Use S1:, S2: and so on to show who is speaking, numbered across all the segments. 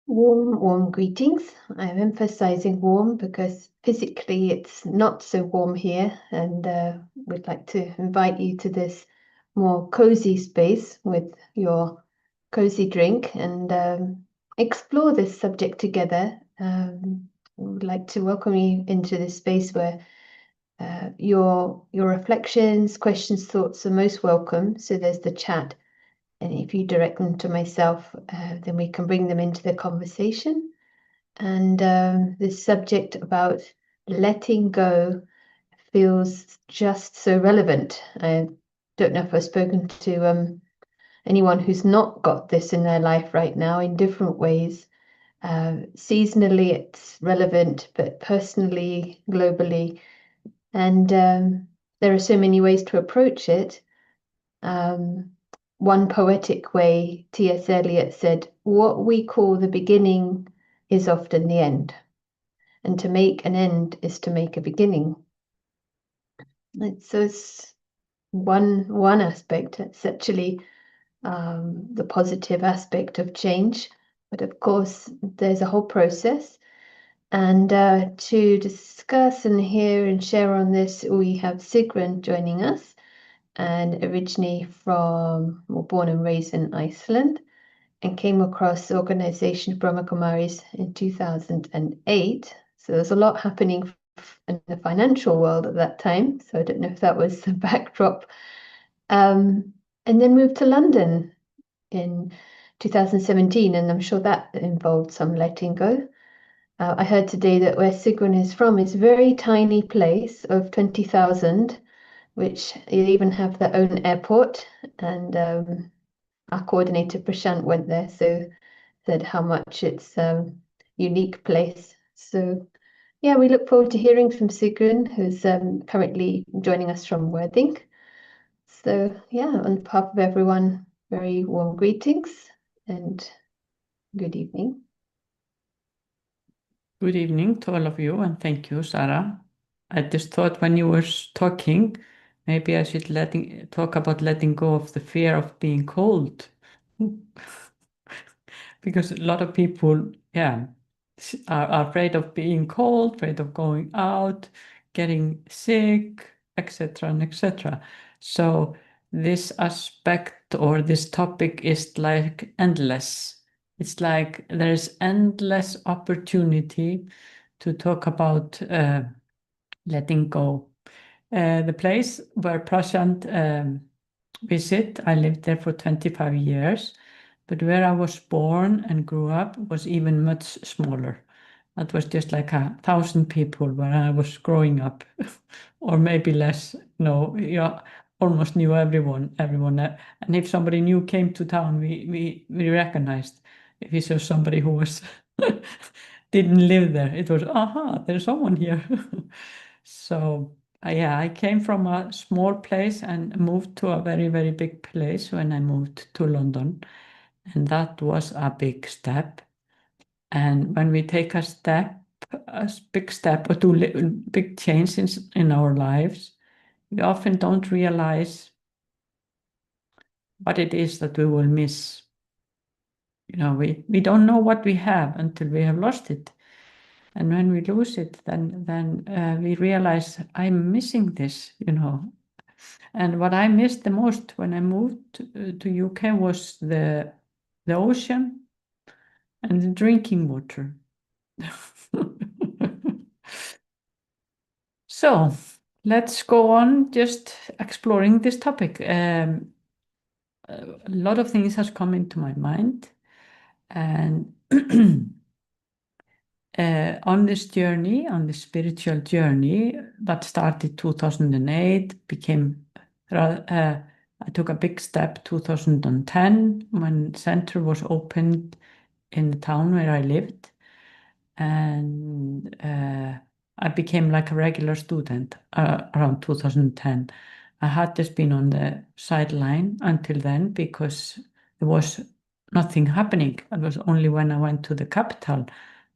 S1: Warm greetings. I'm emphasizing warm because physically it's not so warm here, and we'd like to invite you to this more cozy space with your cozy drink and explore this subject together. We would like to welcome you into this space where your reflections, questions, thoughts are most welcome. So there's the chat. And if you direct them to myself, then we can bring them into the conversation. And this subject about letting go feels just so relevant. I don't know if I've spoken to anyone who's not got this in their life right now in different ways. Seasonally, it's relevant, but personally, globally. And there are so many ways to approach it. One poetic way, T.S. Eliot said, "What we call the beginning is often the end, and to make an end is to make a beginning." So it's one aspect. It's actually the positive aspect of change, but of course there's a whole process. And to discuss and hear and share on this, we have Sigrun joining us, and originally born and raised in Iceland, and came across the organization Brahma Kumaris in 2008. So there's a lot happening in the financial world at that time. So I don't know if that was the backdrop. And then moved to London in 2017, and I'm sure that involved some letting go. I heard today that where Sigrun is from is a very tiny place of 20,000, which they even have their own airport. And our coordinator Prashant went there, so said how much it's a unique place. So yeah, we look forward to hearing from Sigrun, who's currently joining us from Worthing. So yeah, on behalf of everyone, very warm greetings and good evening.
S2: Good evening to all of you, and thank you, Sarah. I just thought when you were talking, maybe I should talk about letting go of the fear of being cold. Because a lot of people, are afraid of being cold, afraid of going out, getting sick, etc. and etc. So this aspect or this topic is like endless. It's like there's endless opportunity to talk about letting go. The place where Prashant visit, I lived there for 25 years, but where I was born and grew up was even much smaller. That was just like 1,000 people where I was growing up, or maybe less. No, you almost knew everyone. And if somebody new came to town, we recognized. If you saw somebody who was didn't live there, it was, aha, there's someone here. So yeah, I came from a small place and moved to a very, very big place when I moved to London. And that was a big step. And when we take a big step or do big changes in our lives, we often don't realize what it is that we will miss. You know, we don't know what we have until we have lost it. And when we lose it, then we realize I'm missing this, you know. And what I missed the most when I moved to UK was the ocean and the drinking water. So let's go on just exploring this topic. A lot of things has come into my mind, and on this journey, on the spiritual journey that started 2008, I took a big step 2010 when center was opened in the town where I lived, and I became like a regular student around 2010. I had just been on the sideline until then because there was nothing happening. It was only when I went to the capital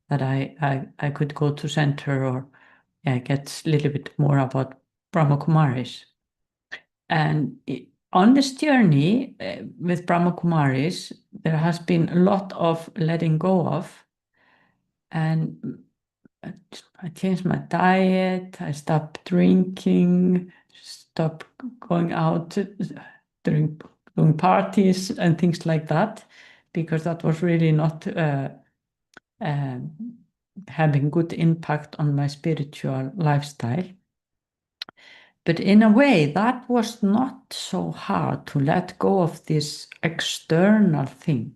S2: that I could go to center or get a little bit more about Brahma Kumaris. And on this journey with Brahma Kumaris, there has been a lot of letting go of, and I changed my diet. I stopped drinking, stopped going out during doing parties and things like that, because that was really not having good impact on my spiritual lifestyle. But in a way, that was not so hard to let go of this external thing.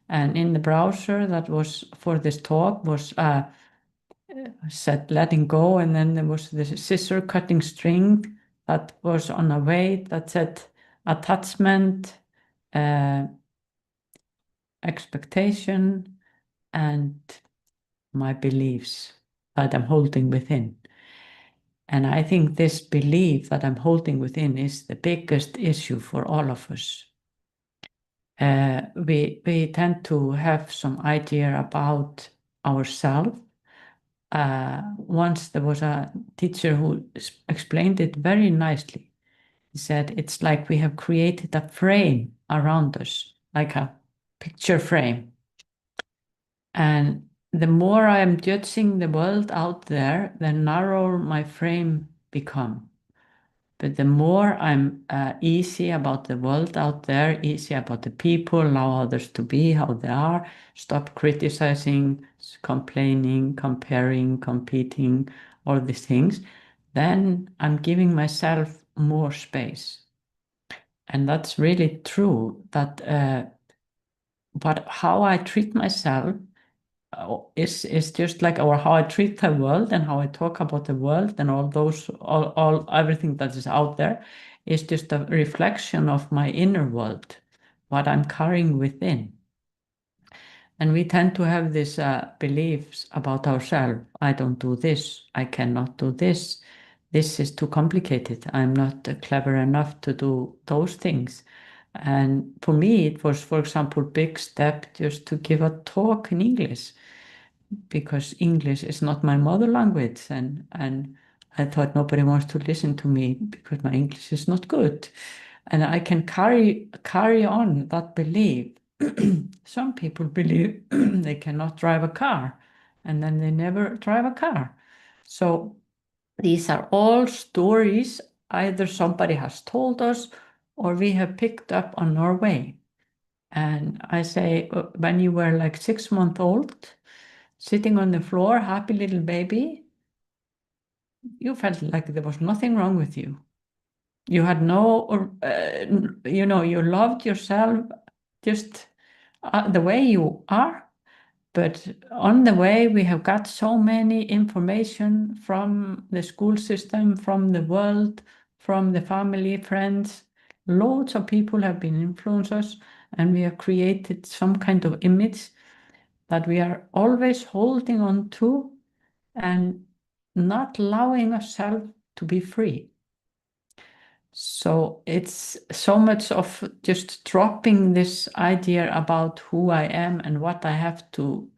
S2: And in the browser that was for this talk was said letting go, and then there was this scissor cutting string that was on a way that said attachment, expectation, and my beliefs that I'm holding within. And I think this belief that I'm holding within is the biggest issue for all of us. We tend to have some idea about ourselves. Once there was a teacher who explained it very nicely. He said, it's like we have created a frame around us, like a picture frame. And the more I am judging the world out there, the narrower my frame become. But the more I'm easy about the world out there, easy about the people, allow others to be how they are, stop criticizing, complaining, comparing, competing, all these things, then I'm giving myself more space. And that's really true, that but how I treat myself is just like, or how I treat the world and how I talk about the world and all those, all everything that is out there is just a reflection of my inner world, what I'm carrying within. And we tend to have these beliefs about ourselves. I don't do this. I cannot do this. This is too complicated. I'm not clever enough to do those things. And for me, it was, for example, big step just to give a talk in English, because English is not my mother language, and I thought nobody wants to listen to me because my English is not good, and I can carry on that belief. Some people believe they cannot drive a car, and then they never drive a car. So these are all stories either somebody has told us or we have picked up on our way. And I say, when you were like 6 months old, sitting on the floor, happy little baby, you felt like there was nothing wrong with you. You had no, you loved yourself just the way you are. But on the way, we have got so many information from the school system, from the world, from the family, friends. Loads of people have been influenced us, and we have created some kind of image that we are always holding on to and not allowing ourselves to be free. So it's so much of just dropping this idea about who I am and what I have to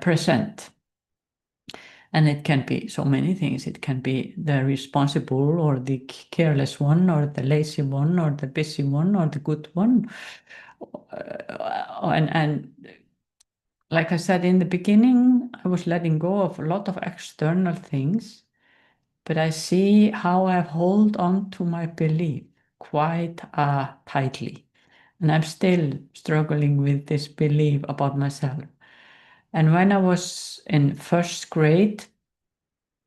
S2: present. And it can be so many things. It can be the responsible or the careless one, or the lazy one, or the busy one, or the good one. And like I said in the beginning, I was letting go of a lot of external things, but I see how I hold on to my belief quite tightly. And I'm still struggling with this belief about myself. And when I was in first grade,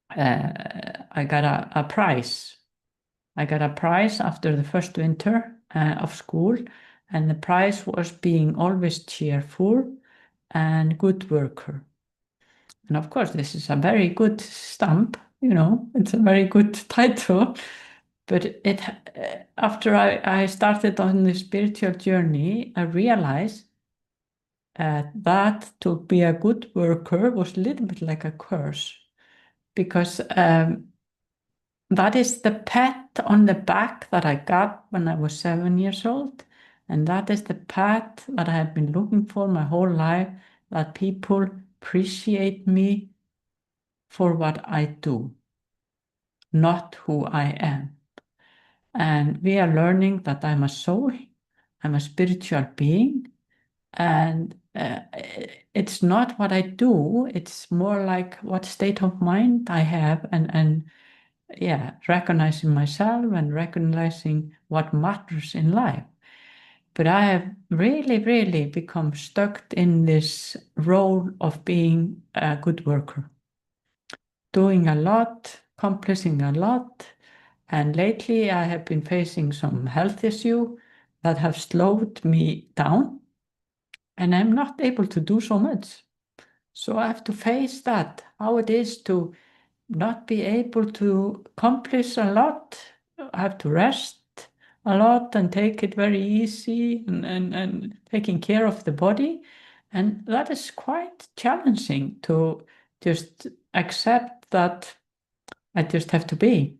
S2: I got a prize. I got a prize after the first winter of school, and the prize was being always cheerful and good worker. And of course, this is a very good stamp, it's a very good title. But it after I started on the spiritual journey, I realized that to be a good worker was a little bit like a curse, because that is the pat on the back that I got when I was 7 years old. And that is the pat that I have been looking for my whole life, that people appreciate me for what I do, not who I am. And we are learning that I'm a soul, I'm a spiritual being, And it's not what I do, it's more like what state of mind I have, and yeah, recognizing myself and recognizing what matters in life. But I have really, really become stuck in this role of being a good worker, doing a lot, accomplishing a lot. And lately I have been facing some health issue that have slowed me down, and I'm not able to do so much. So I have to face that, how it is to not be able to accomplish a lot. I have to rest a lot and take it very easy, and taking care of the body. And that is quite challenging to just accept that I just have to be.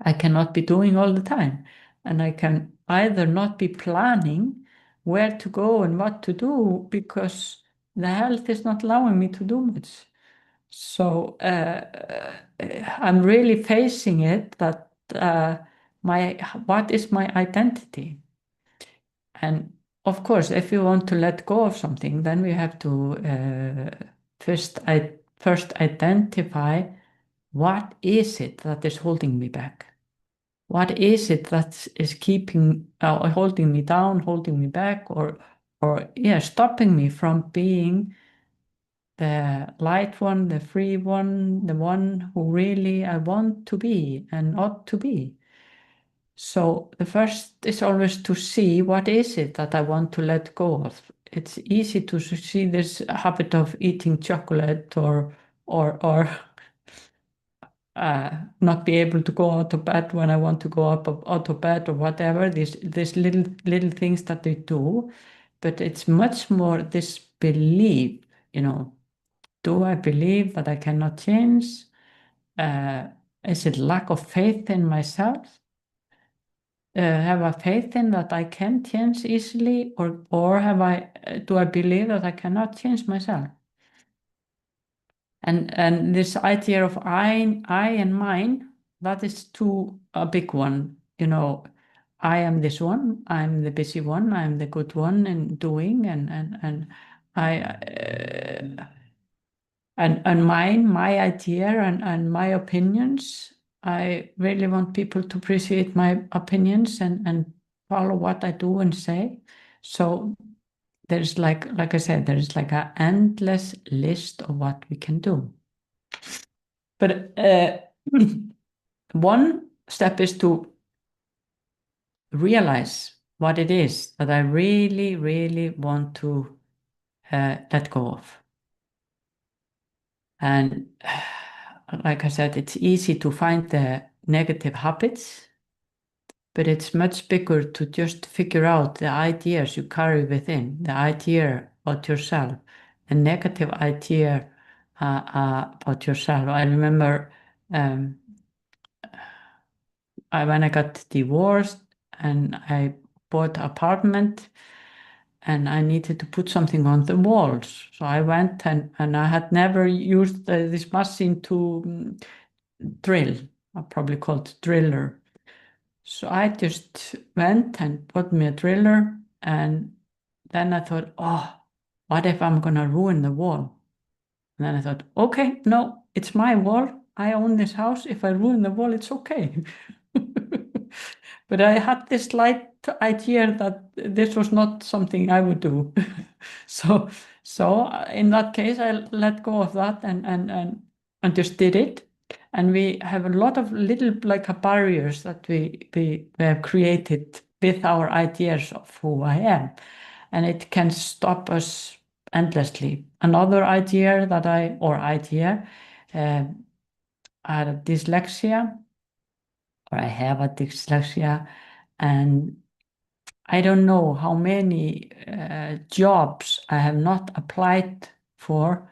S2: I cannot be doing all the time. And I can either not be planning where to go and what to do because the health is not allowing me to do much. So I'm really facing it that what is my identity? And of course, if you want to let go of something, then we have to first identify what is it that is holding me back. What is it that is keeping holding me down, holding me back, or yeah, stopping me from being the light one, the free one, the one who really I want to be and ought to be. So the first is always to see what is it that I want to let go of. It's easy to see this habit of eating chocolate or not be able to go out of bed when I want to go out of bed or whatever. These little things that they do, but it's much more this belief, Do I believe that I cannot change? Is it lack of faith in myself? Have I faith in that I can change easily, or do I believe that I cannot change myself? And this idea of I and mine, that is too a big one. I am this one. I'm the busy one. I'm the good one in doing, and I. And my idea and my opinions, I really want people to appreciate my opinions and follow what I do and say. So there's like I said, there's like an endless list of what we can do. But one step is to realize what it is that I really, really want to let go of. And like I said, it's easy to find the negative habits, but it's much bigger to just figure out the ideas you carry within, the idea about yourself, a negative idea about yourself. I remember when I got divorced and I bought an apartment and I needed to put something on the walls. So I went and I had never used this machine to drill, I probably called driller. So I just went and bought me a driller, and then I thought, oh, what if I'm gonna ruin the wall? And then I thought, okay, no, it's my wall. I own this house. If I ruin the wall, it's okay. But I had this light idea that this was not something I would do. So in that case, I let go of that and just did it. And we have a lot of little barriers that we have created with our ideas of who I am. And it can stop us endlessly. Another idea I had a dyslexia, or I have a dyslexia, and I don't know how many jobs I have not applied for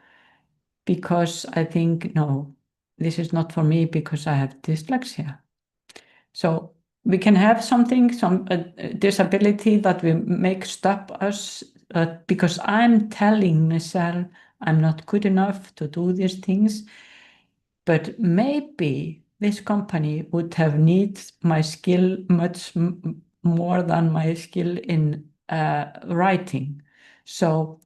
S2: because I think, no, this is not for me because I have dyslexia. So we can have some disability that will make stop us because I'm telling myself I'm not good enough to do these things. But maybe this company would have needs my skill much more than my skill in writing. So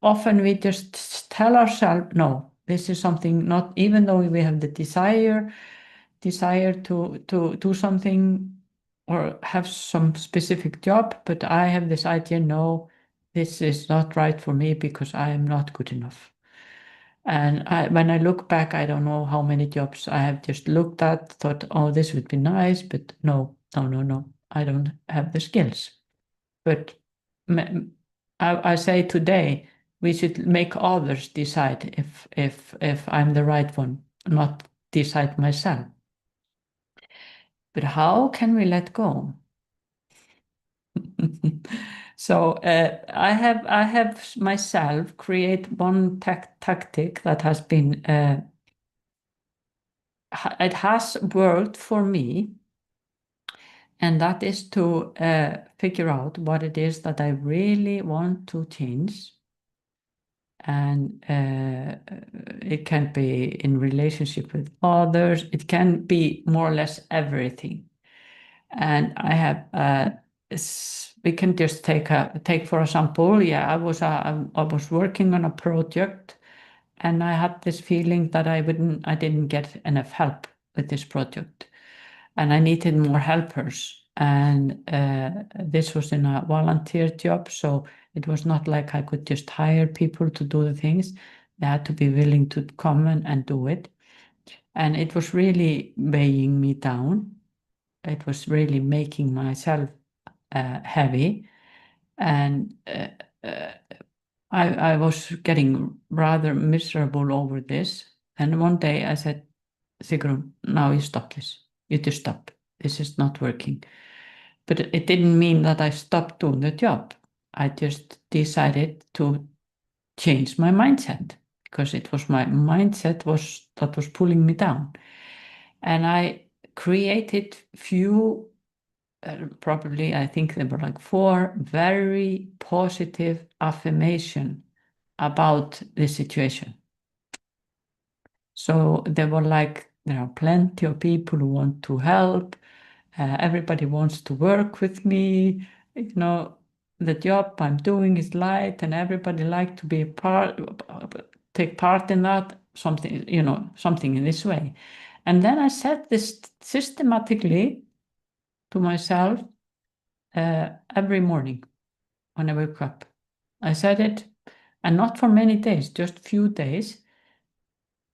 S2: often we just tell ourselves, no, this is something not, even though we have the desire to do something or have some specific job, but I have this idea, no, this is not right for me because I am not good enough. And when I look back, I don't know how many jobs I have just looked at, thought, oh, this would be nice, but no, I don't have the skills. But I say today, we should make others decide if I'm the right one, not decide myself. But how can we let go? So I have myself create one tactic that has been it has worked for me, and that is to figure out what it is that I really want to change. And it can be in relationship with others. It can be more or less everything. And I have we can just take for example, yeah, I was working on a project, and I had this feeling that I didn't get enough help with this project, and I needed more helpers. And this was in a volunteer job, so it was not like I could just hire people to do the things. They had to be willing to come and do it. And it was really weighing me down. It was really making myself heavy. And I was getting rather miserable over this. And one day I said, Sigrun, now you stop this. You just stop. This is not working. But it didn't mean that I stopped doing the job. I just decided to change my mindset, because it was my mindset that was pulling me down. And I created few, probably I think there were like 4 very positive affirmation about the situation. So there were like, there are plenty of people who want to help. Everybody wants to work with me. You know, the job I'm doing is light, and everybody like to be take part in that, something, something in this way. And then I said this systematically to myself every morning when I wake up. I said it, and not for many days, just few days.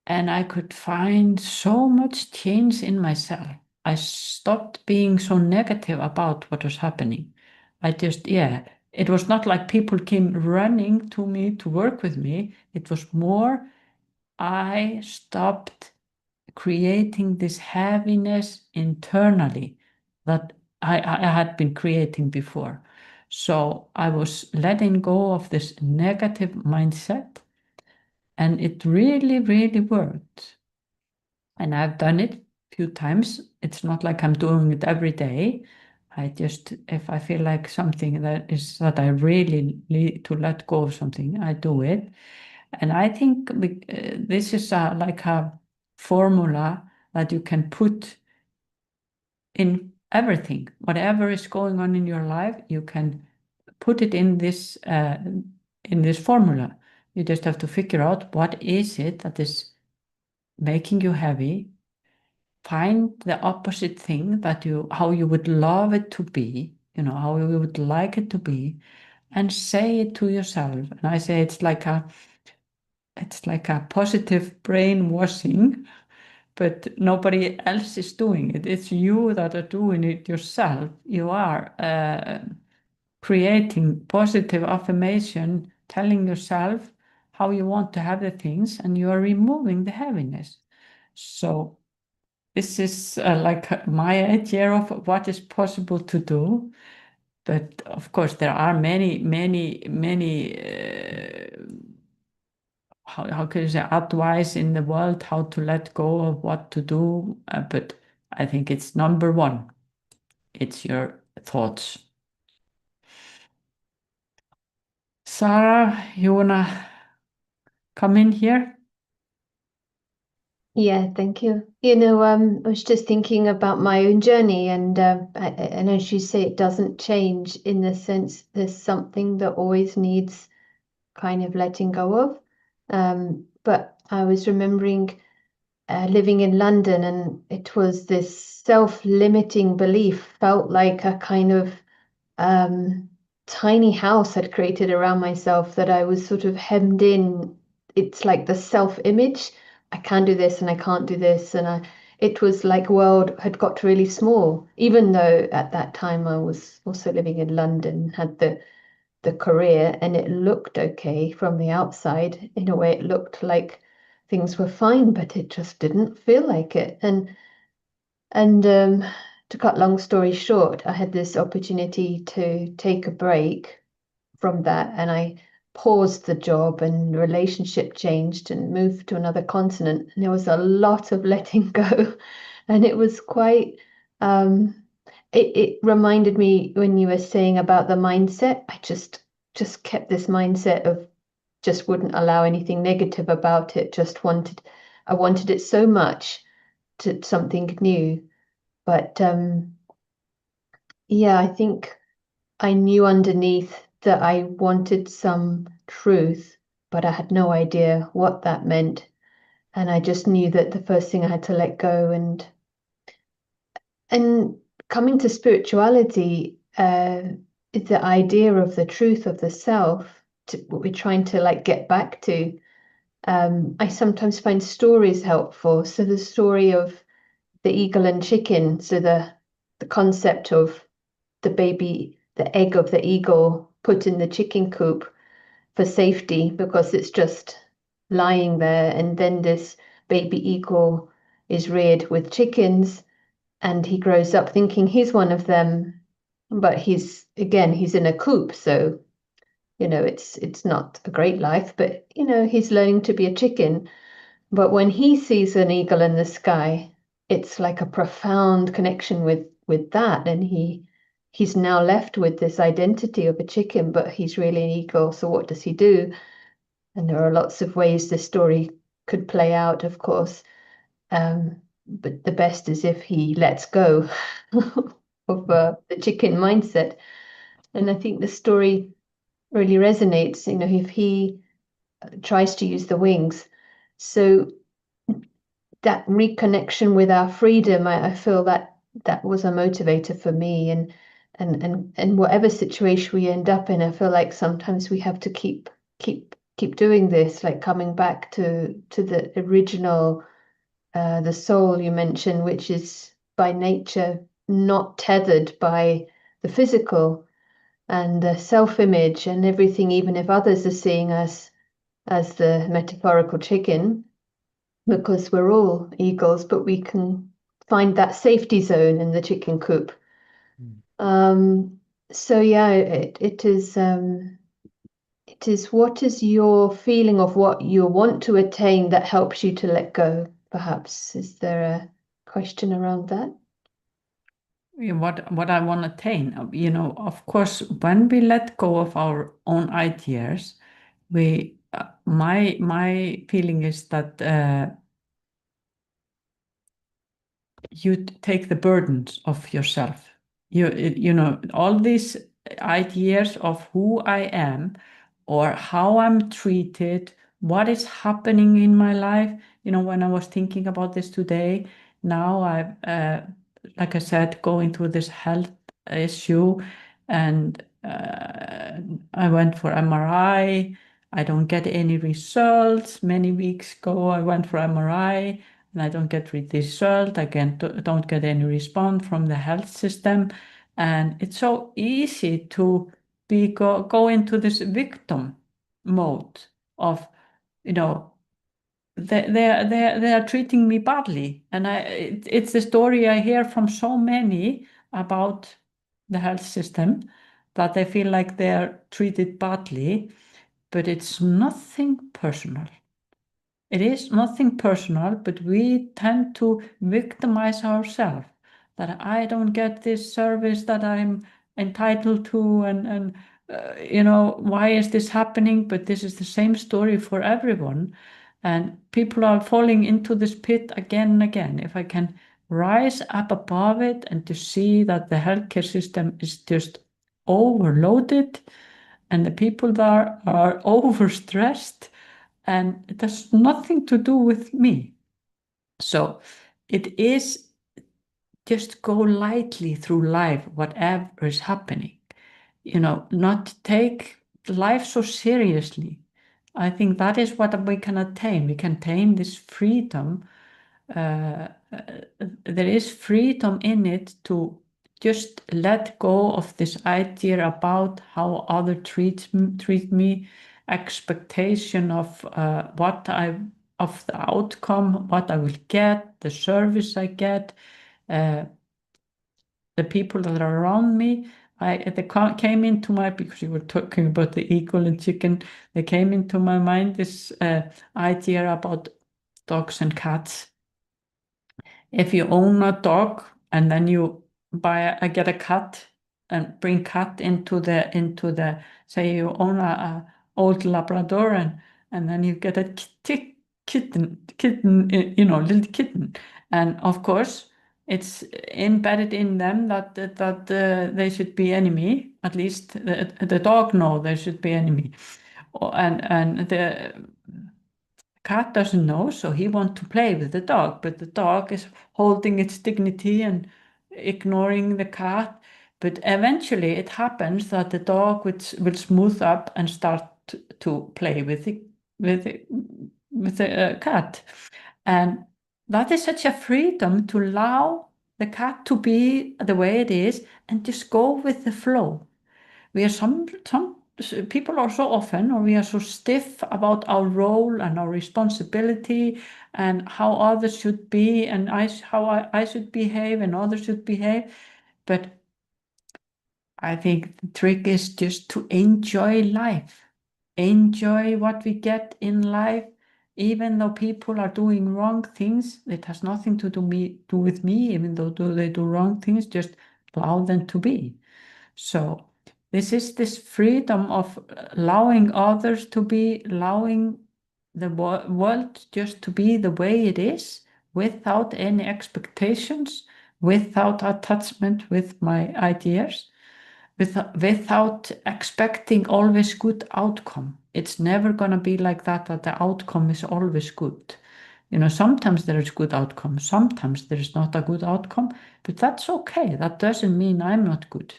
S2: And I could find so much change in myself. I stopped being so negative about what was happening. It was not like people came running to me to work with me. It was more, I stopped creating this heaviness internally that I had been creating before. So I was letting go of this negative mindset, and it really, really worked. And I've done it a few times. It's not like I'm doing it every day. I just, if I feel like something that I really need to let go of something, I do it. And I think this is like a formula that you can put in everything. Whatever is going on in your life, you can put it in this formula. You just have to figure out what is it that is making you heavy. Find the opposite thing how you would love it to be, how you would like it to be, and say it to yourself. And I say it's like a positive brainwashing, but nobody else is doing it. It's you that are doing it yourself. You are creating positive affirmation, telling yourself how you want to have the things, and you are removing the heaviness. So this is like my idea of what is possible to do. But of course, there are many, many, many, how can you say, advice in the world, how to let go of what to do. But I think it's number one. It's your thoughts. Sarah, you wanna come in here?
S1: Yeah, thank you. You know, I was just thinking about my own journey, and and as you say, it doesn't change in the sense there's something that always needs kind of letting go of. But I was remembering living in London, and it was this self-limiting belief felt like a kind of um, tiny house I'd created around myself that I was sort of hemmed in. It's like the self-image. I can do this and I can't do this, and it was like world had got really small. Even though at that time I was also living in London, had the career, and it looked okay from the outside. In a way, it looked like things were fine, but it just didn't feel like it. And to cut long story short, I had this opportunity to take a break from that, and I paused the job, and the relationship changed and moved to another continent. And there was a lot of letting go, and it was quite. It reminded me when you were saying about the mindset. I just kept this mindset of just wouldn't allow anything negative about it. I wanted it so much to something new. But yeah, I think I knew underneath that I wanted some truth, but I had no idea what that meant. And I just knew that the first thing I had to let go. And coming to spirituality, the idea of the truth of the self, what we're trying to like get back to. I sometimes find stories helpful. So the story of the eagle and chicken, so the concept of the egg of the eagle put in the chicken coop for safety because it's just lying there. And then this baby eagle is reared with chickens, and he grows up thinking he's one of them. But he's in a coop. So, it's not a great life, but, he's learning to be a chicken. But when he sees an eagle in the sky, it's like a profound connection with that, and he's now left with this identity of a chicken, but he's really an eagle. So what does he do? And there are lots of ways this story could play out, of course. But the best is if he lets go of the chicken mindset. And I think the story really resonates, if he tries to use the wings. So that reconnection with our freedom, I feel that was a motivator for me. And whatever situation we end up in, I feel like sometimes we have to keep doing this, like coming back to the original, the soul you mentioned, which is by nature not tethered by the physical and the self-image and everything, even if others are seeing us as the metaphorical chicken, because we're all eagles, but we can find that safety zone in the chicken coop.
S2: Mm.
S1: So yeah, it is what is your feeling of what you want to attain that helps you to let go, perhaps. Is there a question around that?
S2: Yeah, what I want to attain, of course, when we let go of our own ideas, my feeling is that you take the burdens of yourself. All these ideas of who I am or how I'm treated, what is happening in my life. When I was thinking about this today, now like I said, going through this health issue, and I went for MRI. I don't get any results. Many weeks ago, I went for MRI and I don't get result. Again, don't get any response from the health system. And it's so easy to go into this victim mode of, you know, they are treating me badly. And it's the story I hear from so many about the health system, that they feel like they're treated badly, but it's nothing personal. It is nothing personal, but we tend to victimize ourselves, that I don't get this service that I'm entitled to, and why is this happening? But this is the same story for everyone. and people are falling into this pit again and again. If I can rise up above it and to see that the healthcare system is just overloaded and the people there are overstressed, and it has nothing to do with me. So it is just go lightly through life, whatever is happening, not take life so seriously. I think that is what we can attain. We can attain this freedom. There is freedom in it to just let go of this idea about how others treat me, expectation of of the outcome, what I will get, the service I get, the people that are around me. They came into because you were talking about the eagle and chicken, they came into my mind this idea about dogs and cats. If you own a dog and then you get a cat and bring cat into the say you own a old Labrador and then you get a kitten, little kitten, and of course it's embedded in them that they should be enemy. At least the dog know they should be enemy, and the cat doesn't know, so he wants to play with the dog, but the dog is holding its dignity and ignoring the cat. But eventually it happens that the dog will smooth up and start to play with the cat. And that is such a freedom to allow the cat to be the way it is and just go with the flow. We are some people are so often, or we are so stiff about our role and our responsibility and how others should be, and how I should behave and others should behave. But I think the trick is just to enjoy life, enjoy what we get in life, even though people are doing wrong things. It has nothing to do with me, even though they do wrong things. Just allow them to be. So this is this freedom of allowing others to be, allowing the world just to be the way it is, without any expectations, without attachment with my ideas, without expecting always good outcome. It's never going to be like that the outcome is always good. Sometimes there is good outcome, sometimes there is not a good outcome, but that's okay. That doesn't mean I'm not good.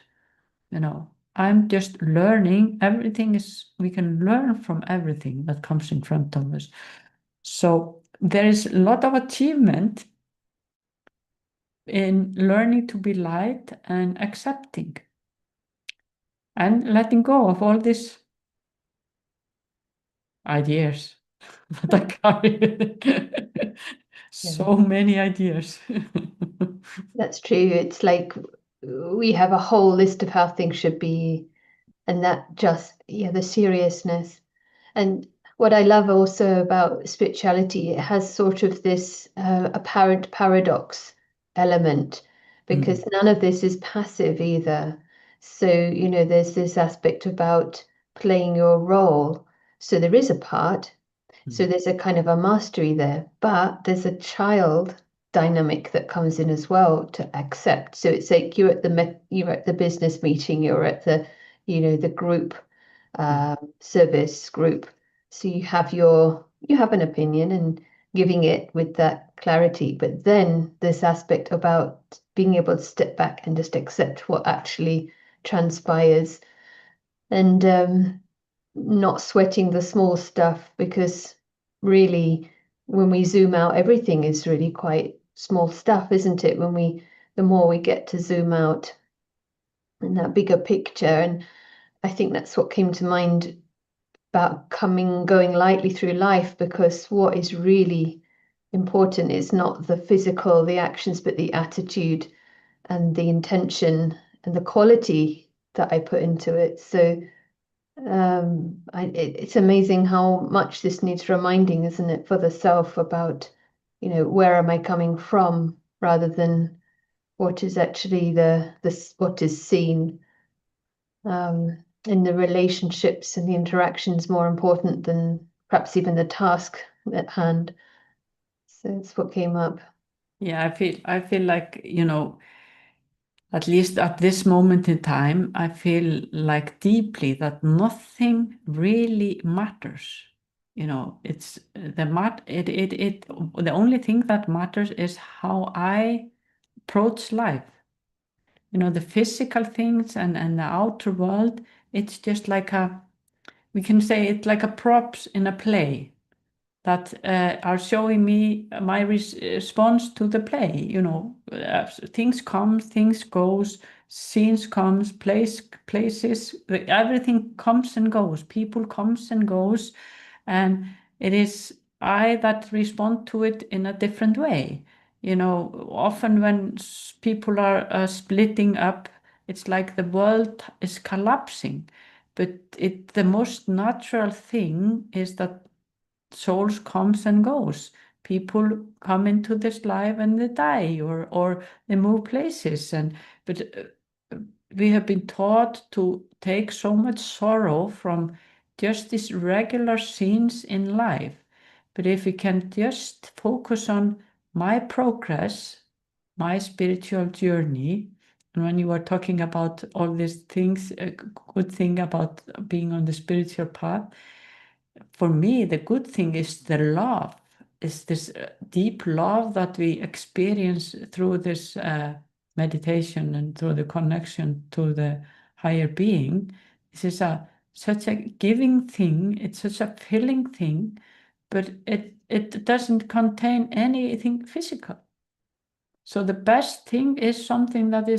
S2: I'm just learning. We can learn from everything that comes in front of us. So there is a lot of achievement in learning to be light and accepting and letting go of all these ideas that I carry. So many ideas.
S1: That's true. It's like we have a whole list of how things should be, and that just, the seriousness. And what I love also about spirituality, it has sort of this apparent paradox element, because none of this is passive either. So, there's this aspect about playing your role. So there is a part. So there's a kind of a mastery there, but there's a child dynamic that comes in as well to accept. So it's like you're at the business meeting, you're at the group service group. So you have an opinion and giving it with that clarity, but then this aspect about being able to step back and just accept what actually transpires, and not sweating the small stuff, because really when we zoom out, everything is really quite small stuff, isn't it? The more we get to zoom out in that bigger picture. And I think that's what came to mind about going lightly through life, because what is really important is not the physical, the actions, but the attitude and the intention and the quality that I put into it. So it's amazing how much this needs reminding, isn't it, for the self about, where am I coming from, rather than what is actually what is seen. In the relationships and the interactions more important than perhaps even the task at hand. So it's what came up.
S2: Yeah, I feel like, at least at this moment in time, I feel like deeply that nothing really matters. It's the only thing that matters is how I approach life. The physical things and the outer world, it's just like we can say it's like a props in a play that are showing me my response to the play. Things come, things goes, scenes comes, places, everything comes and goes, people comes and goes, and it is I that respond to it in a different way. Often when people are splitting up, it's like the world is collapsing, but the most natural thing is that souls comes and goes. People come into this life and they die, or they move places, but we have been taught to take so much sorrow from just these regular scenes in life. But if we can just focus on my progress, my spiritual journey, and when you were talking about all these things, a good thing about being on the spiritual path, for me, the good thing is the love, is this deep love that we experience through this meditation and through the connection to the higher being. This is such a giving thing, it's such a filling thing, but it doesn't contain anything physical. So the best thing is something that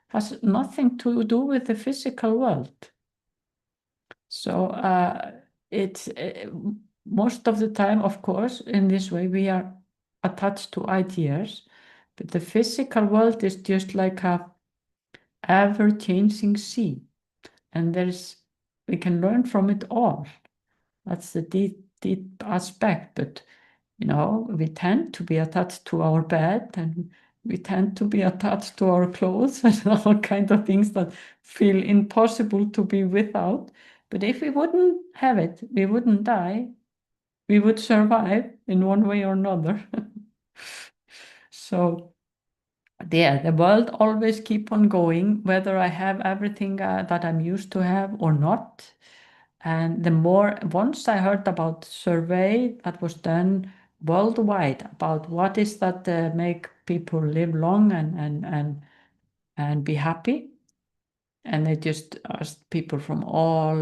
S2: has nothing to do with the physical world. So it's most of the time, of course, in this way, we are attached to ideas, but the physical world is just like a ever-changing sea, and we can learn from it all. That's the deep aspect, but we tend to be attached to our bed, and we tend to be attached to our clothes and all kind of things that feel impossible to be without. But if we wouldn't have it, we wouldn't die. We would survive in one way or another. So, yeah, the world always keep on going, whether I have everything that I'm used to have or not. And once I heard about survey that was done worldwide about what is that make people live long and be happy. And they just asked people from all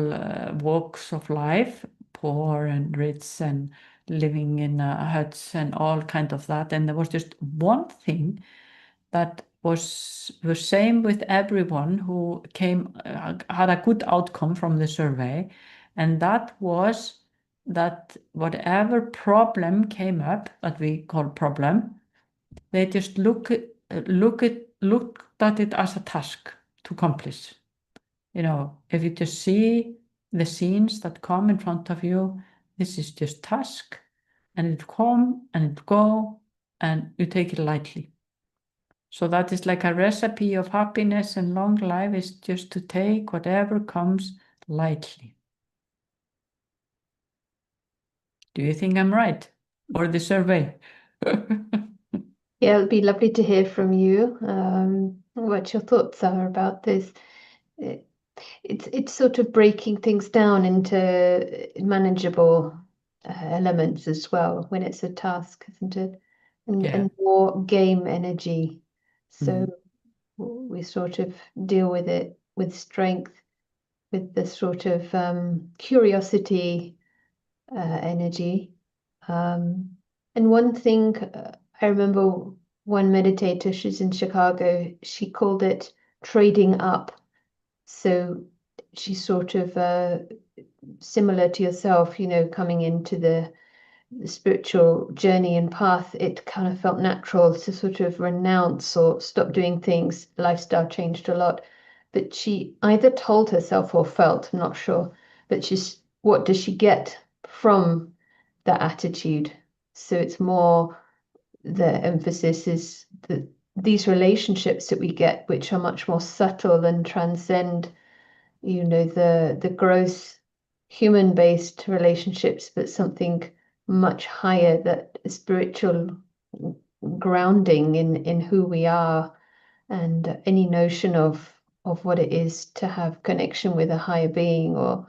S2: walks of life, poor and rich and living in huts and all kind of that. And there was just one thing that was the same with everyone who had a good outcome from the survey, and that was that whatever problem came up that we call problem, they just looked at it as a task to accomplish. If you just see the scenes that come in front of you, this is just task, and it come and it go, and you take it lightly. So that is like a recipe of happiness and long life, is just to take whatever comes lightly. Do you think I'm right? Or the survey?
S1: Yeah, it'd be lovely to hear from you, what your thoughts are about this. It's sort of breaking things down into manageable elements as well when it's a task, isn't it?
S2: Yeah.
S1: And more game energy. So we sort of deal with it with strength, with the sort of curiosity energy. And one thing I remember, one meditator, she's in Chicago, she called it trading up. So she's sort of similar to yourself, coming into the spiritual journey and path. It kind of felt natural to sort of renounce or stop doing things. Lifestyle changed a lot. But she either told herself or felt, I'm not sure, but what does she get from that attitude? So it's more, the emphasis is that these relationships that we get, which are much more subtle and transcend, the gross human-based relationships, but something much higher, that spiritual grounding in who we are, and any notion of what it is to have connection with a higher being or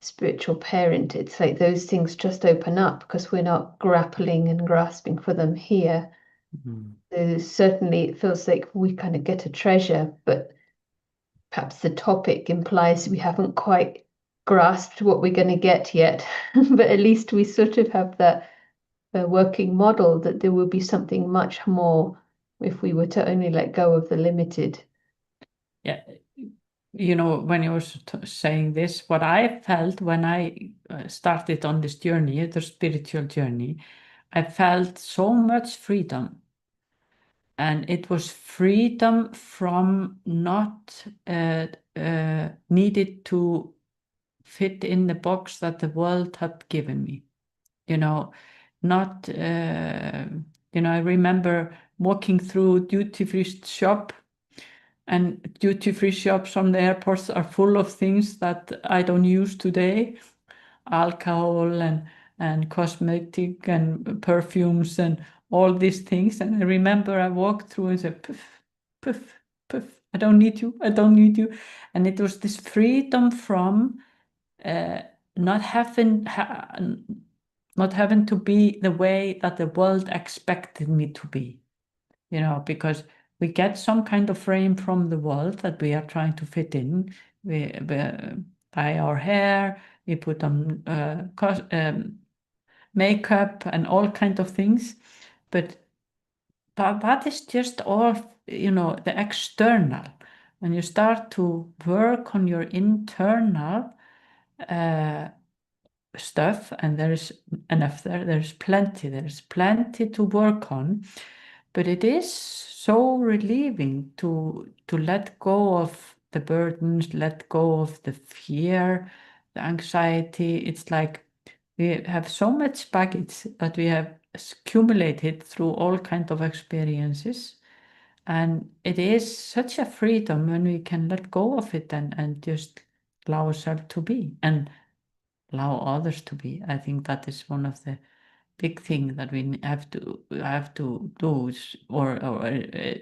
S1: spiritual parent. It's like those things just open up because we're not grappling and grasping for them here. So certainly it feels like we kind of get a treasure, but perhaps the topic implies we haven't quite grasped what we're going to get yet. But at least we sort of have that working model that there will be something much more if we were to only let go of the limited.
S2: Yeah, you know, when you were saying this, what I felt when I started on this journey, the spiritual journey, I felt so much freedom. And it was freedom from not needed to fit in the box that the world had given me. You know, not, you know, I remember walking through duty-free shop, and duty-free shops on the airports are full of things that I don't use today, alcohol and cosmetic and perfumes and all these things. And I remember I walked through and said, puff, puff, puff, I don't need you, I don't need you. And it was this freedom from not having to be the way that the world expected me to be, you know, because we get some kind of frame from the world that we are trying to fit in. We dye our hair, we put on makeup and all kind of things, but that is just all, you know, the external. When you start to work on your internal stuff, and there is enough there's plenty to work on, but it is so relieving to let go of the burdens, let go of the fear, the anxiety. It's like we have so much baggage that we have accumulated through all kinds of experiences, and it is such a freedom when we can let go of it and just allow ourselves to be and allow others to be. I think that is one of the big thing that we have to do, or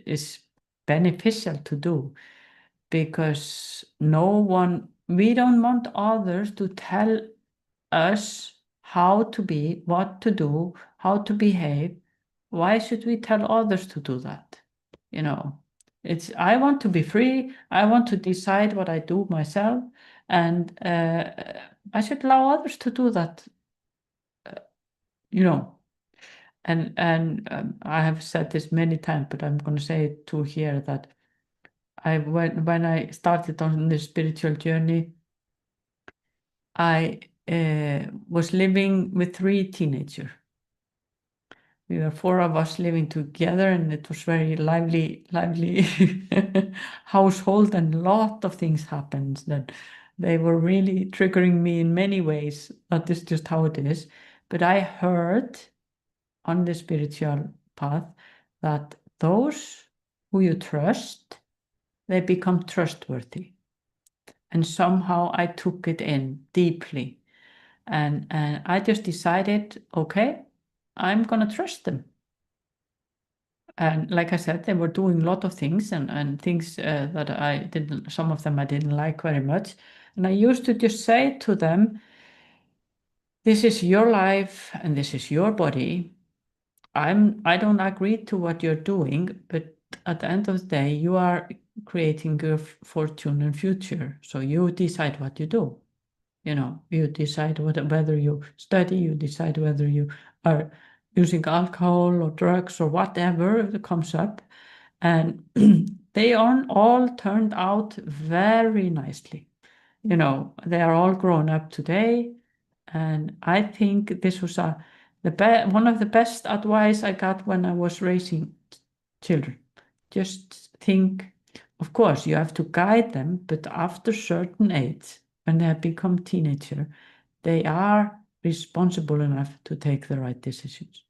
S2: is beneficial to do, because we don't want others to tell us how to be, what to do, how to behave. Why should we tell others to do that? You know, I want to be free. I want to decide what I do myself, and I should allow others to do that. You know, and I have said this many times, but I'm going to say it too here, that when I started on the spiritual journey, I was living with 3 teenagers. We were 4 of us living together, and it was very lively household, and a lot of things happened that they were really triggering me in many ways. That is just how it is. But I heard on the spiritual path that those who you trust, they become trustworthy. And somehow I took it in deeply. And I just decided, okay, I'm going to trust them. And like I said, they were doing a lot of things and things that some of them I didn't like very much. And I used to just say to them, this is your life and this is your body. I don't agree to what you're doing, but at the end of the day, you are creating your fortune and future. So you decide what you do. You know, you decide whether you study, you decide whether you are using alcohol or drugs or whatever that comes up. And they all turned out very nicely. You know, they are all grown up today. And I think this was one of the best advice I got when I was raising children. Just think, of course, you have to guide them, but after certain age, when they have become teenager, they are responsible enough to take the right decisions.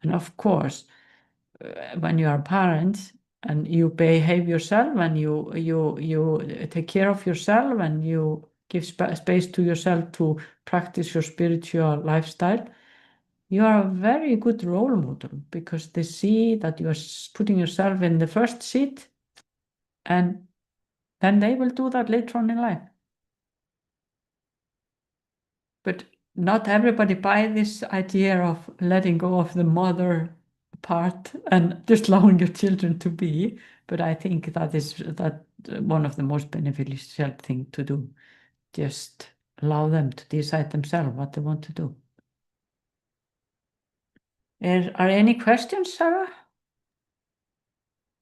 S2: And of course, when you are parents and you behave yourself and you take care of yourself and you give space to yourself to practice your spiritual lifestyle, you are a very good role model because they see that you are putting yourself in the first seat, and then they will do that later on in life. But not everybody buy this idea of letting go of the mother part and just allowing your children to be. But I think that is one of the most beneficial thing to do. Just allow them to decide themselves what they want to do. Are any questions, Sarah?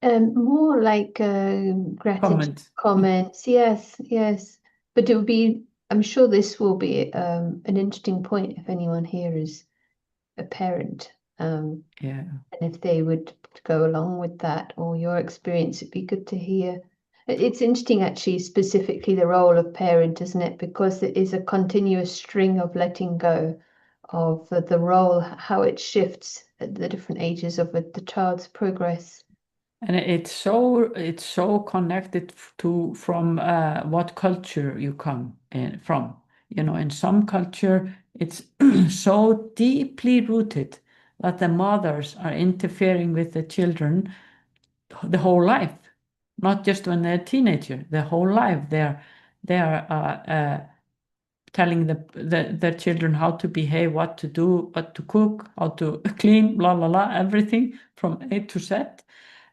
S1: More like gratitude comments. Yes, yes. But it would be, I'm sure this will be an interesting point if anyone here is a parent.
S2: Yeah.
S1: And if they would go along with that or your experience, it'd be good to hear. It's interesting, actually, specifically the role of parent, isn't it? Because it is a continuous string of letting go of the role, how it shifts at the different ages of the child's progress.
S2: And it's so connected to from what culture you come in from. You know, in some culture, it's so deeply rooted that the mothers are interfering with the children the whole life, not just when they're a teenager. The whole life, they are telling their children how to behave, what to do, what to cook, how to clean, blah blah blah, everything from A to Z.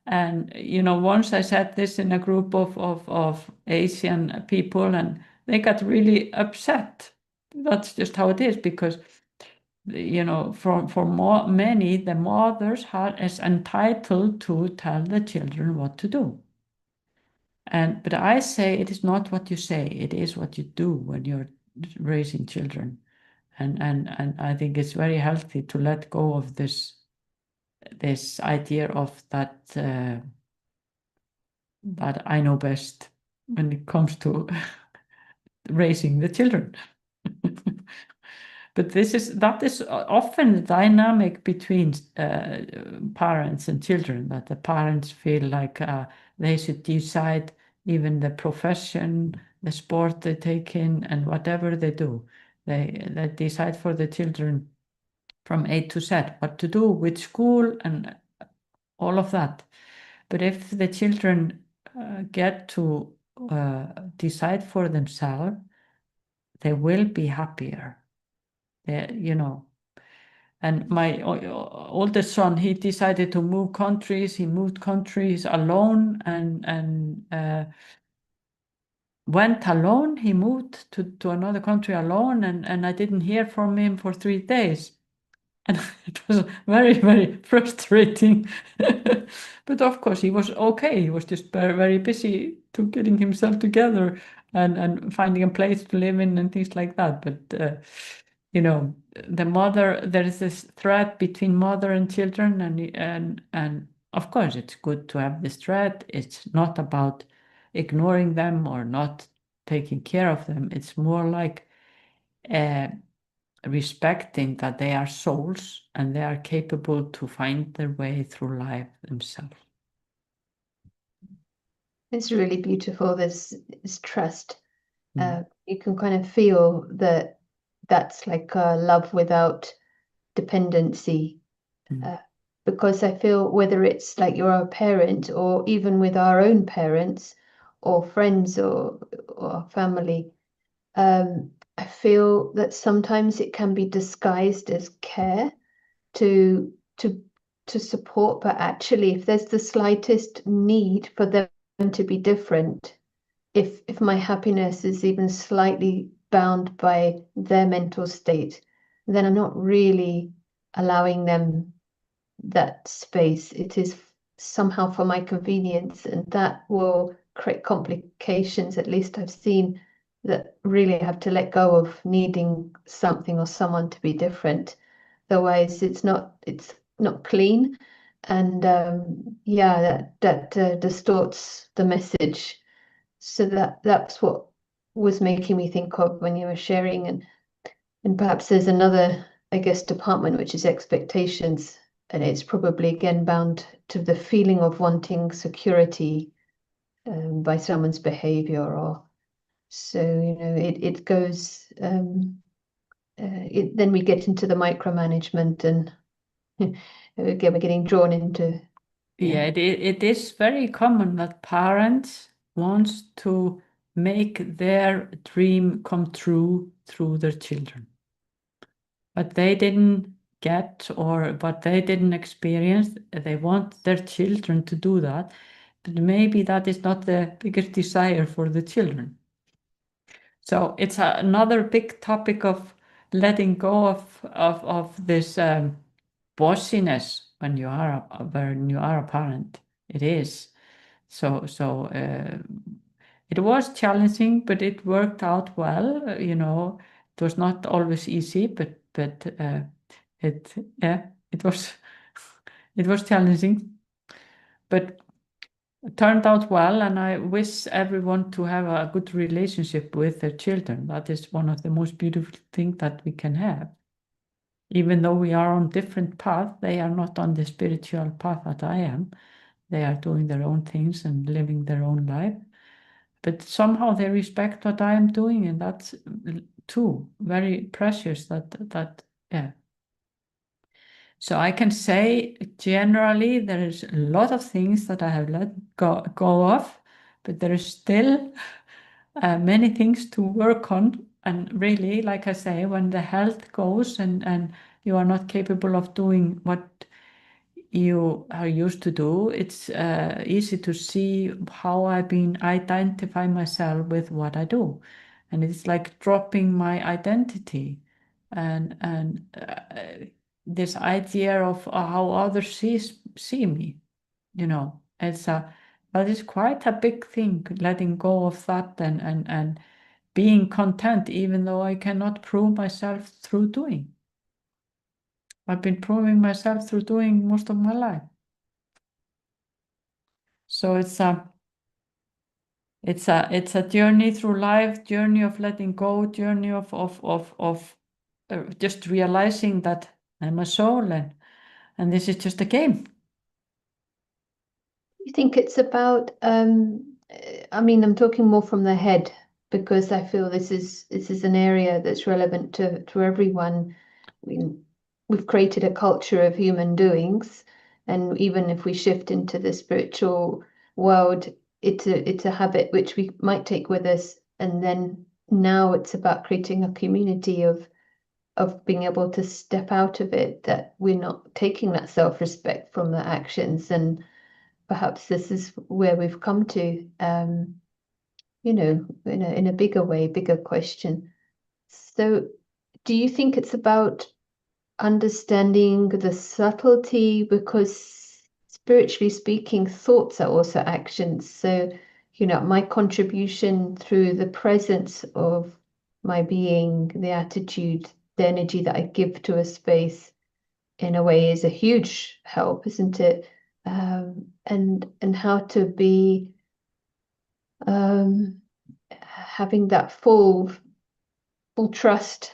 S2: And you know, once I said this in a group of Asian people, and they got really upset. That's just how it is, because you know, for many, the mothers is entitled to tell the children what to do. But I say it is not what you say; it is what you do when you're raising children. And I think it's very healthy to let go of this idea of that. That I know best when it comes to raising the children. But that is often the dynamic between parents and children, that the parents feel like they should decide even the profession, the sport they take in, and whatever they do. They decide for the children from A to Z what to do, which school, and all of that. But if the children get to decide for themselves, they will be happier. You know. And my oldest son, he decided to move countries. He moved countries alone and went alone. He moved to another country alone, and I didn't hear from him for 3 days. And it was very, very frustrating. But of course, he was okay. He was just very, very busy to getting himself together and finding a place to live in and things like that. But you know, there is this thread between mother and children, and of course, it's good to have this thread. It's not about ignoring them or not taking care of them. It's more like respecting that they are souls and they are capable to find their way through life themselves.
S1: It's really beautiful. There's trust. You can kind of feel that that's like love without dependency. Because I feel whether it's like you're a parent or even with our own parents or friends or family, I feel that sometimes it can be disguised as care to to to support, but actually if there's the slightest need for them to be different, if my happiness is even slightly bound by their mental state, then I'm not really allowing them that space. It is somehow for my convenience, and that will create complications. At least I've seen that really have to let go of needing something or someone to be different. Otherwise, it's not clean, and yeah, that distorts the message. So that's what was making me think of when you were sharing, and perhaps there's another, I guess, department, which is expectations. And it's probably again bound to the feeling of wanting security by someone's behavior, or so, you know, it goes then we get into the micromanagement and again, we're getting drawn into.
S2: Yeah, it is very common that parents want to make their dream come true through their children. But they didn't get or but they didn't experience. They want their children to do that. But maybe that is not the biggest desire for the children. So it's another big topic of letting go of this bossiness when you are a parent. It is. So it was challenging, but it worked out well. It was not always easy, but it it was it was challenging, but it turned out well. And I wish everyone to have a good relationship with their children. That is one of the most beautiful things that we can have. Even though we are on different paths, they are not on the spiritual path that I am. They are doing their own things and living their own life. But somehow they respect what I am doing, and that's too very precious. Yeah. So I can say generally there is a lot of things that I have let go of, but there is still many things to work on. And really, like I say, when the health goes and you are not capable of doing what you are used to do, it's easy to see how I've been identify myself with what I do. And it's like dropping my identity and this idea of how others see me, that is quite a big thing, letting go of that and being content, even though I cannot prove myself through doing. I've been proving myself through doing most of my life. So it's a journey through life, journey of letting go, journey of just realizing that I'm a soul and this is just a game.
S1: You think it's about, I mean, I'm talking more from the head because I feel this is an area that's relevant to everyone. We've created a culture of human doings, and even if we shift into the spiritual world, it's a habit which we might take with us, and then now it's about creating a community of being able to step out of it, that we're not taking that self-respect from the actions. And perhaps this is where we've come to, in a bigger way, bigger question. So do you think it's about understanding the subtlety? Because spiritually speaking, thoughts are also actions. So, my contribution through the presence of my being, the attitude, the energy that I give to a space, in a way, is a huge help, isn't it? And how to be having that full trust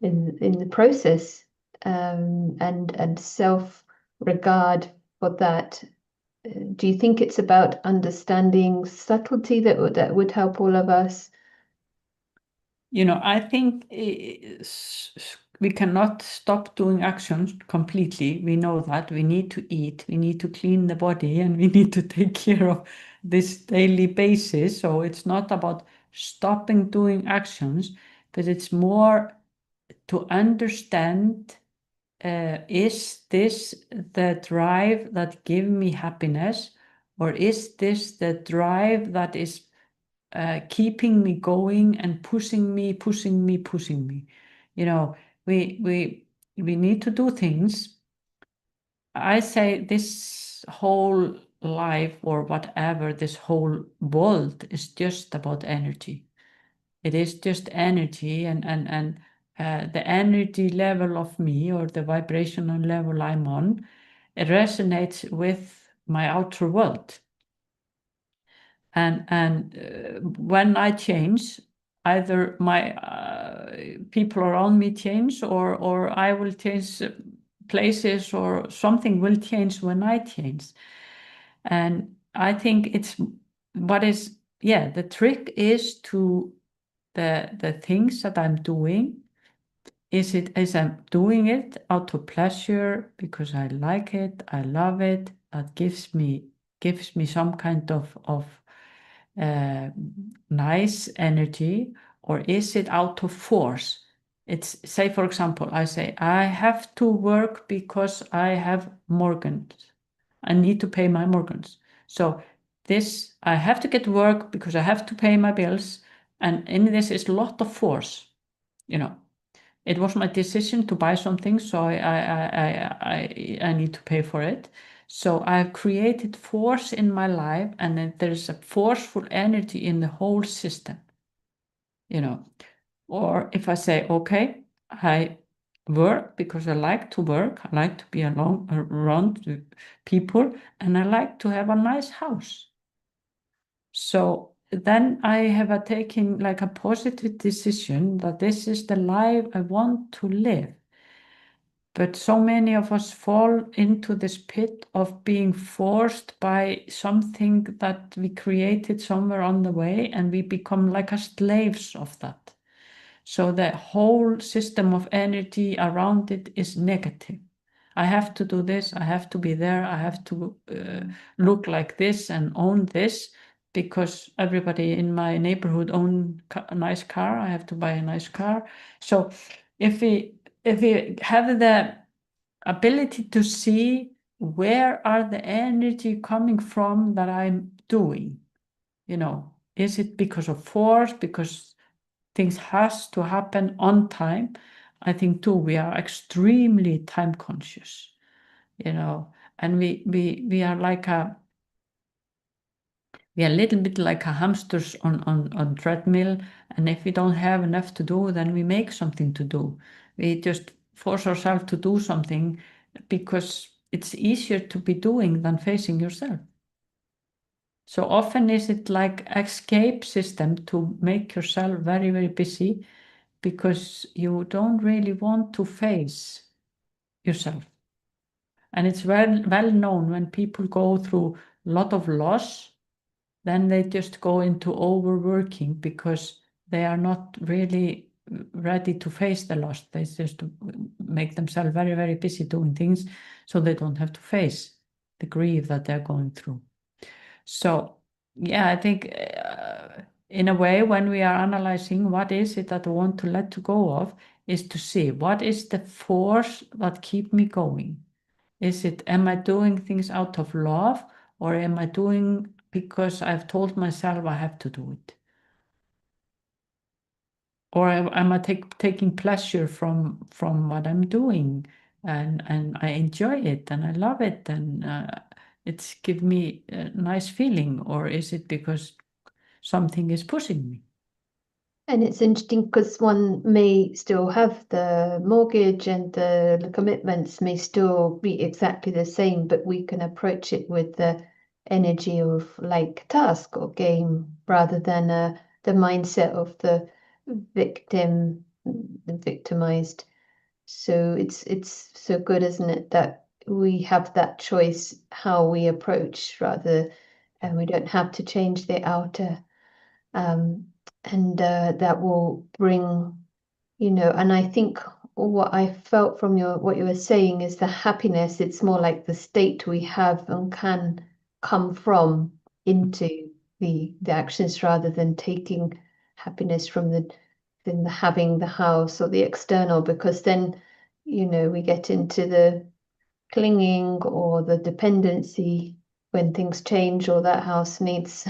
S1: in the process, and self regard for that. Do you think it's about understanding subtlety that would help all of us?
S2: I think we cannot stop doing actions completely. We know that we need to eat, we need to clean the body, and we need to take care of this daily basis. So it's not about stopping doing actions, but it's more to understand, is this the drive that give me happiness, or is this the drive that is keeping me going and pushing me. We need to do things. I say this whole life or whatever, this whole world is just about energy. It is just energy, and the energy level of me, or the vibrational level I'm on, it resonates with my outer world. And when I change, either my people around me change, or I will change places, or something will change when I change. And I think the trick is to the things that I'm doing, Is I'm doing it out of pleasure because I like it, I love it, that gives me some kind of nice energy, or is it out of force? It's, say for example, I say I have to work because I have mortgage. I need to pay my mortgage. So this, I have to get work because I have to pay my bills, and in this is a lot of force, you know. It was my decision to buy something, so I need to pay for it. So I've created force in my life, and then there's a forceful energy in the whole system, you know. Or if I say, okay, I work because I like to work, I like to be around people, and I like to have a nice house. So then I have taken like a positive decision that this is the life I want to live. But so many of us fall into this pit of being forced by something that we created somewhere on the way, and we become like a slaves of that. So the whole system of energy around it is negative. I have to do this, I have to be there, I have to look like this and own this, because everybody in my neighborhood owns a nice car, I have to buy a nice car. So if we have the ability to see where are the energy coming from that I'm doing, you know, is it because of force, because things has to happen on time? I think too, we are extremely time conscious, you know, and we are like we are a little bit like a hamsters on treadmill, and if we don't have enough to do, then we make something to do. We just force ourselves to do something because it's easier to be doing than facing yourself. So often is it like escape system to make yourself very, very busy because you don't really want to face yourself. And it's well known when people go through a lot of loss, then they just go into overworking because they are not really ready to face the loss. They just make themselves very, very busy doing things so they don't have to face the grief that they're going through. So, yeah, I think in a way, when we are analyzing what is it that I want to let go of, is to see what is the force that keep me going. Is it, am I doing things out of love, or am I doing because I've told myself I have to do it? Or am I taking pleasure from what I'm doing, and I enjoy it and I love it, and it's give me a nice feeling? Or is it because something is pushing me?
S1: And it's interesting because one may still have the mortgage and the commitments may still be exactly the same, but we can approach it with the energy of like task or game rather than the mindset of the victim, the victimized. So it's so good, isn't it, that we have that choice how we approach rather, and we don't have to change the outer. Um, and that will bring, and I think what I felt from what you were saying is the happiness. It's more like the state we have and can come from into the actions rather than taking happiness from the having the house or the external, because then, we get into the clinging or the dependency when things change or that house needs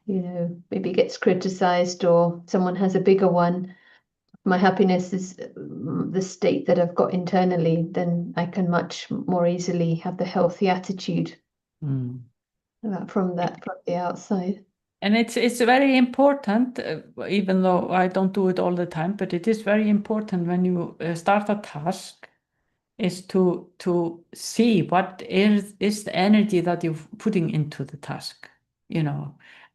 S1: maybe gets criticized or someone has a bigger one. My happiness is the state that I've got internally, then I can much more easily have the healthy attitude from the outside.
S2: And it's very important, even though I don't do it all the time, but it is very important when you start a task, is to see what is the energy that you're putting into the task,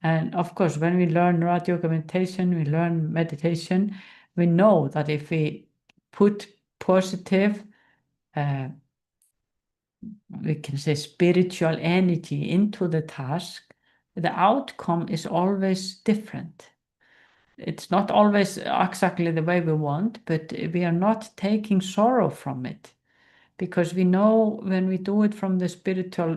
S2: And of course, when we learn Raja Yoga meditation, we learn meditation, we know that if we put positive, we can say spiritual energy into the task, the outcome is always different. it's not always exactly the way we want, but we are not taking sorrow from it, because we know when we do it from the spiritual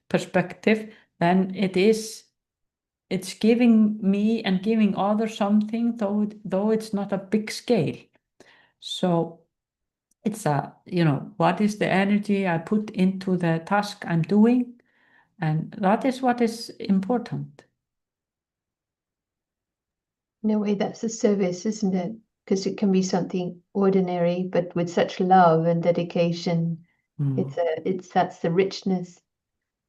S2: perspective, then it's giving me and giving others something, though it's not a big scale. So it's what is the energy I put into the task I'm doing, and that is what is important.
S1: In a way, that's a service, isn't it? Because it can be something ordinary, but with such love and dedication, that's the richness.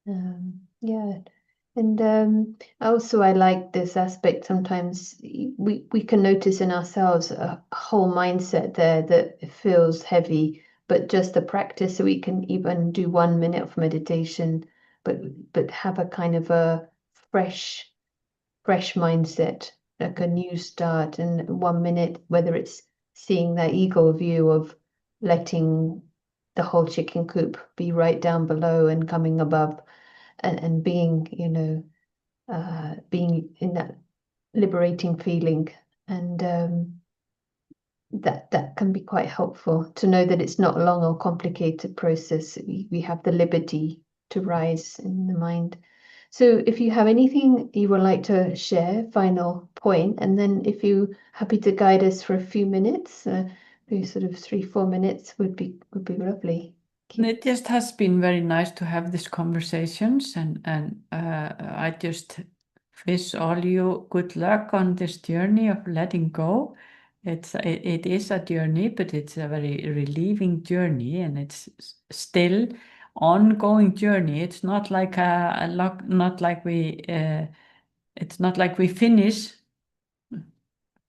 S1: Yeah. And also I like this aspect. Sometimes we can notice in ourselves a whole mindset there that feels heavy, but just the practice, so we can even do 1 minute of meditation, but have a kind of a fresh mindset, like a new start. And 1 minute, whether it's seeing that eagle view of letting the whole chicken coop be right down below and coming above, and being, being in that liberating feeling. And that can be quite helpful to know that it's not a long or complicated process. We have the liberty to rise in the mind. So if you have anything you would like to share, final point, and then if you're happy to guide us for a few minutes, maybe sort of 3-4 minutes would be lovely.
S2: It just has been very nice to have these conversations, and I just wish all you good luck on this journey of letting go. It is a journey, but it's a very relieving journey, and it's still ongoing journey. It's not like it's not like we finish.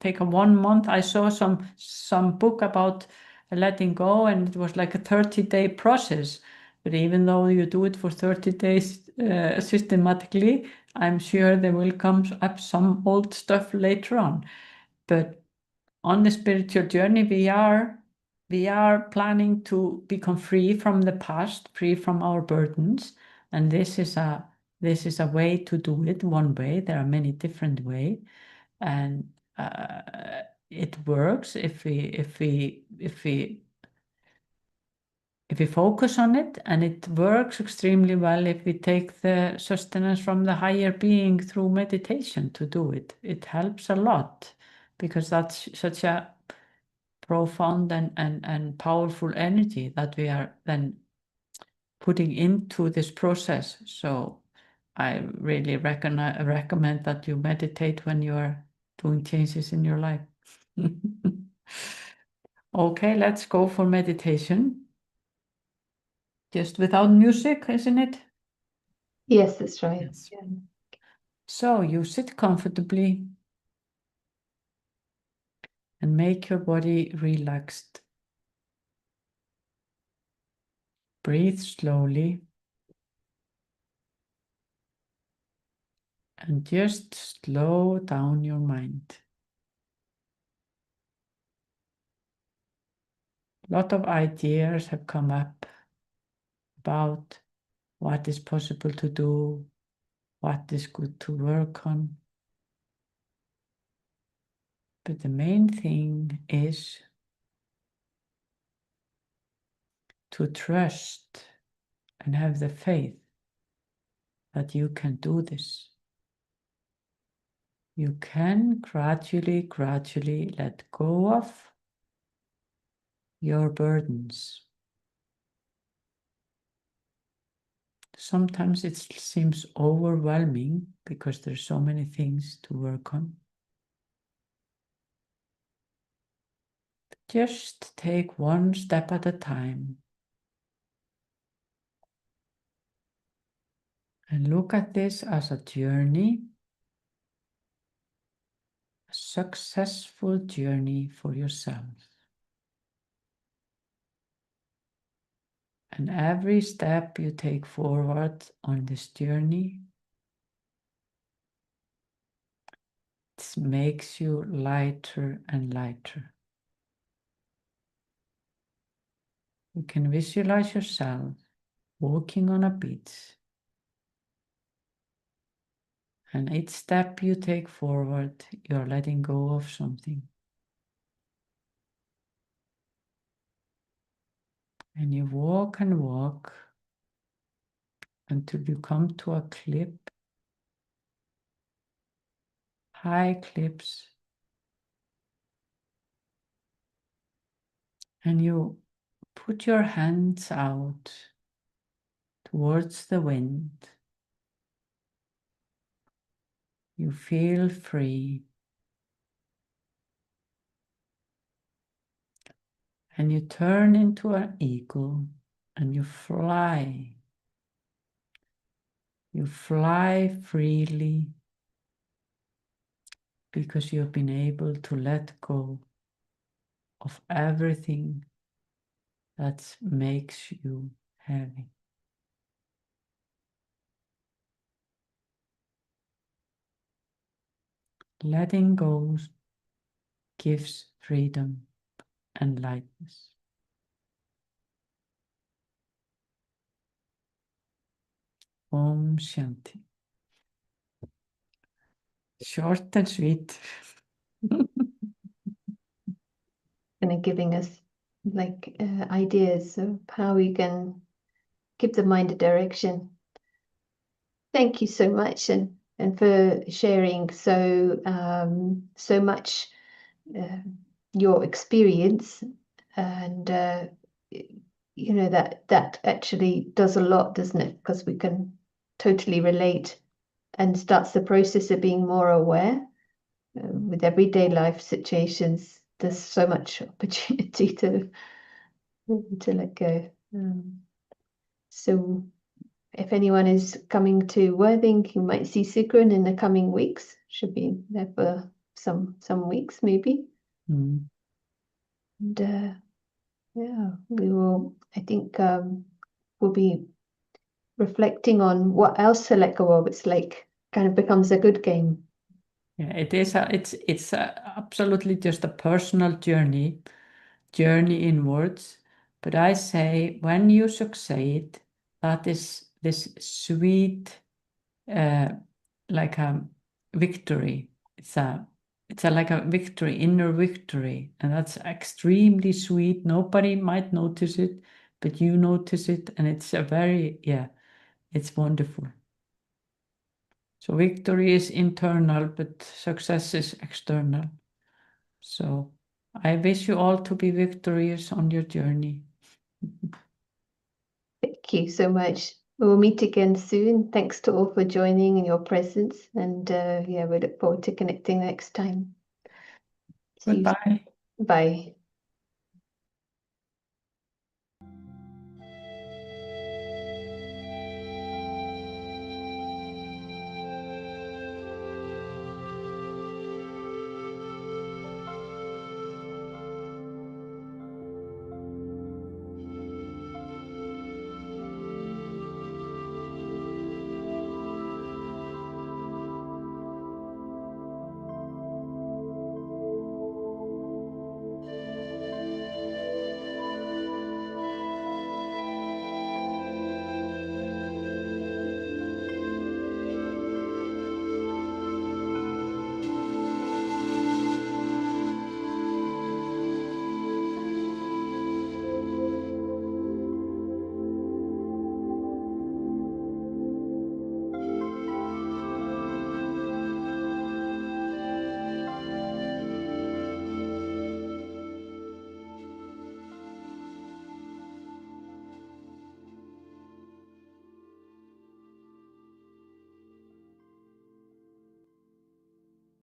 S2: Take a 1 month. I saw some book about letting go, and it was like a 30-day process. But even though you do it for 30 days systematically, I'm sure there will come up some old stuff later on. But on the spiritual journey, we are planning to become free from the past, free from our burdens, and this is a way to do it. One way. There are many different ways, and it works if we focus on it, and it works extremely well if we take the sustenance from the higher being through meditation to do it. It helps a lot, because that's such a profound and powerful energy that we are then putting into this process. So I really recommend that you meditate when you are doing changes in your life. Okay, let's go for meditation. Just without music, isn't it?
S1: Yes, that's right.
S2: Yes.
S1: Yeah.
S2: So you sit comfortably and make your body relaxed. Breathe slowly and just slow down your mind. A lot of ideas have come up about what is possible to do, what is good to work on. But the main thing is to trust and have the faith that you can do this. You can gradually let go of your burdens. Sometimes it seems overwhelming because there's so many things to work on. Just take one step at a time and look at this as a journey, a successful journey for yourself. And every step you take forward on this journey, it makes you lighter and lighter. You can visualize yourself walking on a beach, And each step you take forward, you're letting go of something. And you walk and walk until you come to a cliff, high cliffs. And you put your hands out towards the wind. You feel free. And you turn into an eagle and you fly. You fly freely because you've been able to let go of everything that makes you heavy. Letting go gives freedom and lightness. Om Shanti. Short and sweet.
S1: And giving us like ideas of how we can give the mind a direction. Thank you so much, and for sharing so much your experience, and you know that actually does a lot, doesn't it? Because we can totally relate, and starts the process of being more aware with everyday life situations. There's so much opportunity to let go. So if anyone is coming to Worthing, you might see Sigrun in the coming weeks. Should be there for some weeks maybe.
S2: Mm.
S1: And yeah, we will. I think we'll be reflecting on what else to let go of. It's like kind of becomes a good game.
S2: Yeah, it is. It's absolutely just a personal journey inwards. But I say, when you succeed, that is this sweet, like a victory. It's like a victory, inner victory, and that's extremely sweet. Nobody might notice it, but you notice it, and it's a very, yeah, it's wonderful. So victory is internal, but success is external. So I wish you all to be victorious on your journey.
S1: Thank you so much. We'll meet again soon. Thanks to all for joining and your presence. And yeah, we look forward to connecting next time. See you.
S2: Goodbye.
S1: Bye.